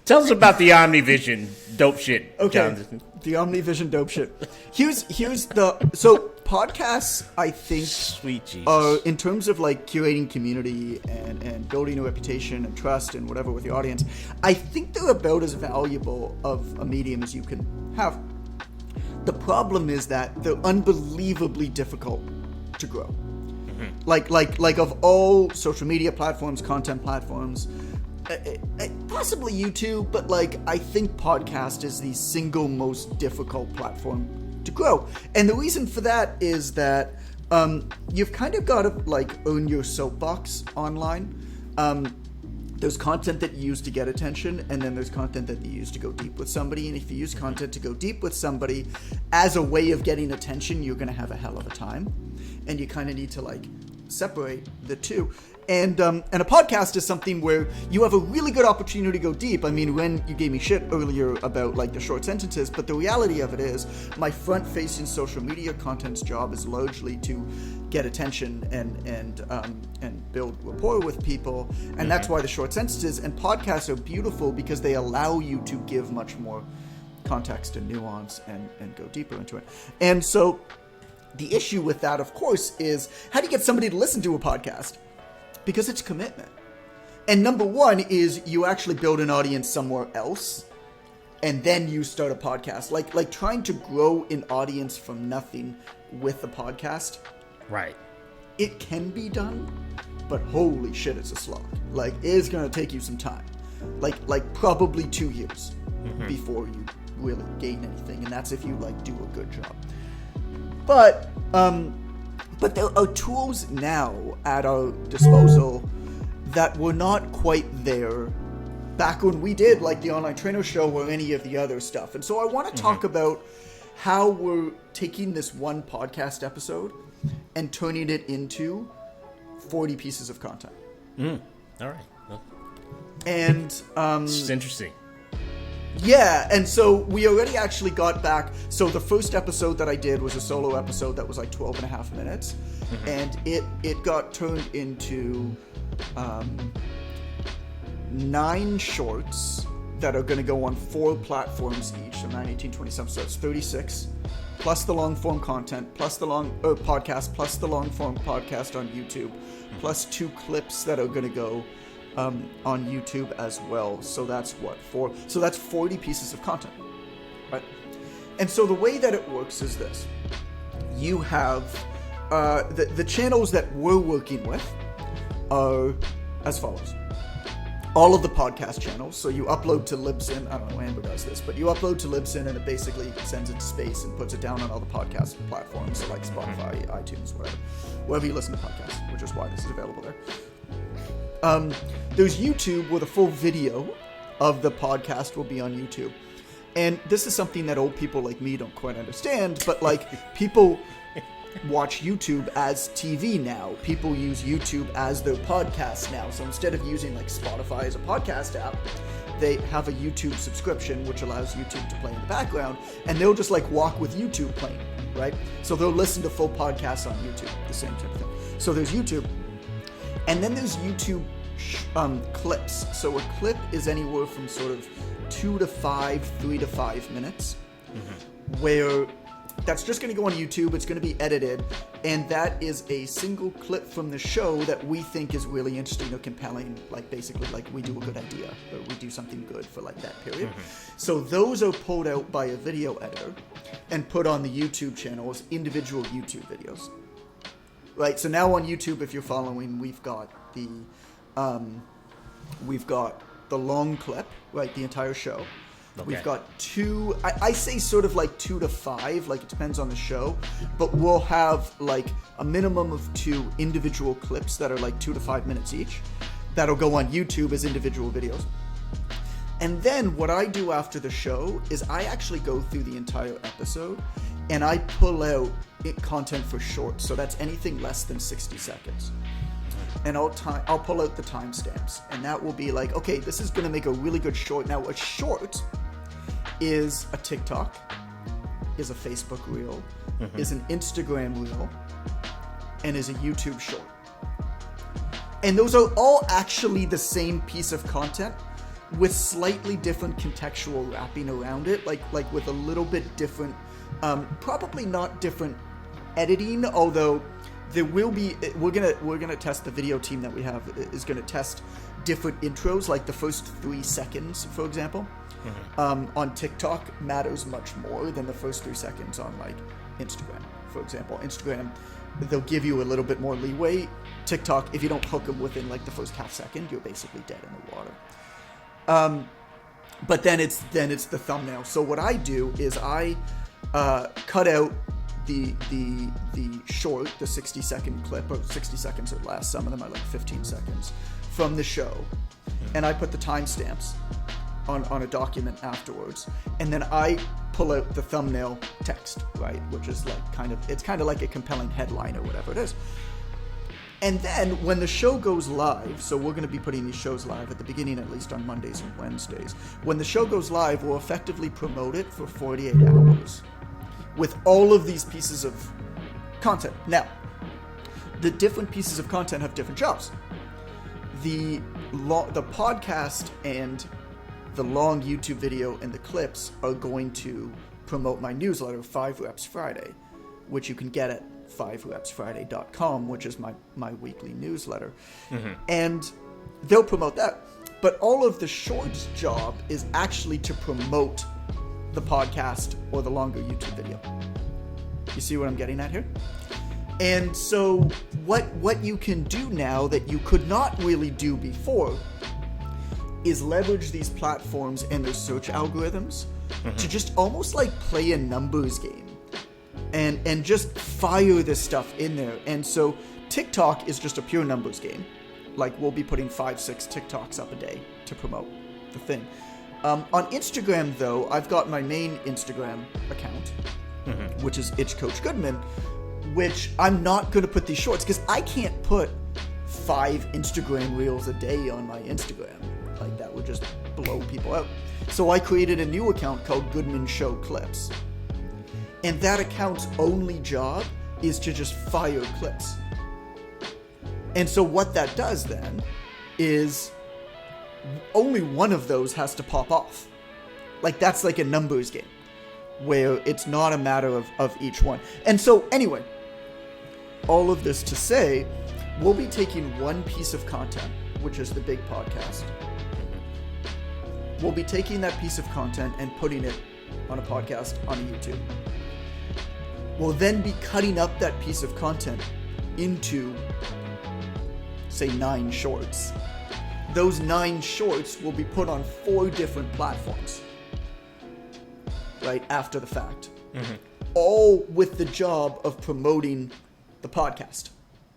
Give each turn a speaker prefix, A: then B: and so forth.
A: Tell us about the OmniVision dope shit.
B: Okay,
A: Jonathan.
B: the OmniVision dope shit. Here's so podcasts, I think,
A: Sweet Jesus.
B: in terms of like curating community and building a reputation and trust and whatever with your audience, I think they're about as valuable of a medium as you can have. The problem is that they're unbelievably difficult to grow. Like of all social media platforms, content platforms, possibly YouTube, but like I think podcast is the single most difficult platform to grow. And the reason for that is that you've kind of got to like earn your soapbox online. There's content that you use to get attention, and then there's content that you use to go deep with somebody. And if you use content to go deep with somebody as a way of getting attention, you're going to have a hell of a time. And you kind of need to like separate the two. And a podcast is something where you have a really good opportunity to go deep. I mean, when you gave me shit earlier about like the short sentences, but the reality of it is my front-facing social media content's job is largely to get attention and build rapport with people, and that's why the short sentences and podcasts are beautiful because they allow you to give much more context and nuance and go deeper into it. And so the issue with that, of course, is how do you get somebody to listen to a podcast? Because it's commitment. And number one is you actually build an audience somewhere else, and then you start a podcast. Like trying to grow an audience from nothing with a podcast.
A: Right.
B: It can be done, but holy shit, it's a slog. Like, it's gonna take you some time. Like probably 2 years before you really gain anything, and that's if you like do a good job. But there are tools now at our disposal that were not quite there back when we did like the Online Trainer Show or any of the other stuff. And so I want to talk about how we're taking this one podcast episode and turning it into 40 pieces of content.
A: All right. Well,
B: And
A: it's interesting.
B: yeah, and so we already actually got back. So the first episode that I did was a solo episode that was like 12 and a half minutes. And it got turned into 9 shorts that are going to go on 4 platforms each. So 9, 18, 27, so it's 36. Plus the long form content, plus the long podcast, plus the long form podcast on YouTube, plus 2 clips that are going to go on YouTube as well. So that's what, 4? So that's 40 pieces of content, right? And so the way that it works is this. You have the channels that we're working with are as follows. All of the podcast channels. So you upload to Libsyn. I don't know, Amber does this, but you upload to Libsyn and it basically sends it to space and puts it down on all the podcast platforms. So like Spotify, iTunes, whatever. Wherever you listen to podcasts, which is why this is available there. There's YouTube where the full video of the podcast will be on YouTube. And this is something that old people like me don't quite understand, but like people watch YouTube as TV now. People use YouTube as their podcast now. So instead of using like Spotify as a podcast app, they have a YouTube subscription, which allows YouTube to play in the background, and they'll just like walk with YouTube playing, right? So they'll listen to full podcasts on YouTube, the same type of thing. So there's YouTube, and then there's YouTube clips. So a clip is anywhere from sort of 2 to 5, 3 to 5 minutes, where that's just going to go on YouTube. It's going to be edited, and that is a single clip from the show that we think is really interesting or compelling. Like basically, like we do a good idea or we do something good for like that period. So those are pulled out by a video editor and put on the YouTube channel as individual YouTube videos. Right. So now on YouTube, if you're following, we've got the long clip, right? The entire show. Okay. We've got 2, I say sort of like 2 to 5, like it depends on the show, but we'll have like a minimum of 2 individual clips that are like 2 to 5 minutes each that'll go on YouTube as individual videos. And then what I do after the show is I actually go through the entire episode and I pull out content for shorts. So that's anything less than 60 seconds. And I'll pull out the timestamps, and that will be like, okay, this is going to make a really good short. Now, a short is a TikTok, is a Facebook reel, is an Instagram reel, and is a YouTube short. And those are all actually the same piece of content, with slightly different contextual wrapping around it, like with a little bit different, probably not different editing, although there will be. We're gonna test, the video team that we have is gonna test different intros, like the first 3 seconds, for example. On TikTok matters much more than the first 3 seconds on like Instagram, for example. Instagram, they'll give you a little bit more leeway. TikTok, if you don't hook them within like the first half second, you're basically dead in the water. But then it's the thumbnail. So what I do is I cut out the short, the 60-second clip, or 60 seconds or less. Some of them are like 15 seconds from the show, and I put the timestamps on a document afterwards, and then I pull out the thumbnail text, right, which is like kind of like a compelling headline or whatever it is. And then when the show goes live, so we're going to be putting these shows live at the beginning, at least on Mondays and Wednesdays. When the show goes live, we'll effectively promote it for 48 hours with all of these pieces of content. Now, the different pieces of content have different jobs. The podcast and the long YouTube video and the clips are going to promote my newsletter, 5 Reps Friday, which you can get at 5repsfriday.com, which is my weekly newsletter. And they'll promote that. But all of the shorts job is actually to promote the podcast or the longer YouTube video. You see what I'm getting at here? And so what you can do now that you could not really do before is leverage these platforms and their search algorithms to just almost like play a numbers game and just fire this stuff in there. And so TikTok is just a pure numbers game. Like, we'll be putting 5-6 TikToks up a day to promote the thing. On Instagram, though, I've got my main Instagram account, which is Itch Coach Goodman, which I'm not going to put these shorts because I can't put 5 Instagram reels a day on my Instagram. Like, that would just blow people out. So I created a new account called Goodman Show Clips. And that account's only job is to just fire clips. And so what that does then is only one of those has to pop off. Like, that's like a numbers game where it's not a matter of each one. And so anyway, all of this to say, we'll be taking one piece of content, which is the big podcast. We'll be taking that piece of content and putting it on a podcast on YouTube. We'll then be cutting up that piece of content into, say, 9 shorts. Those 9 shorts will be put on 4 different platforms, right, after the fact. All with the job of promoting the podcast.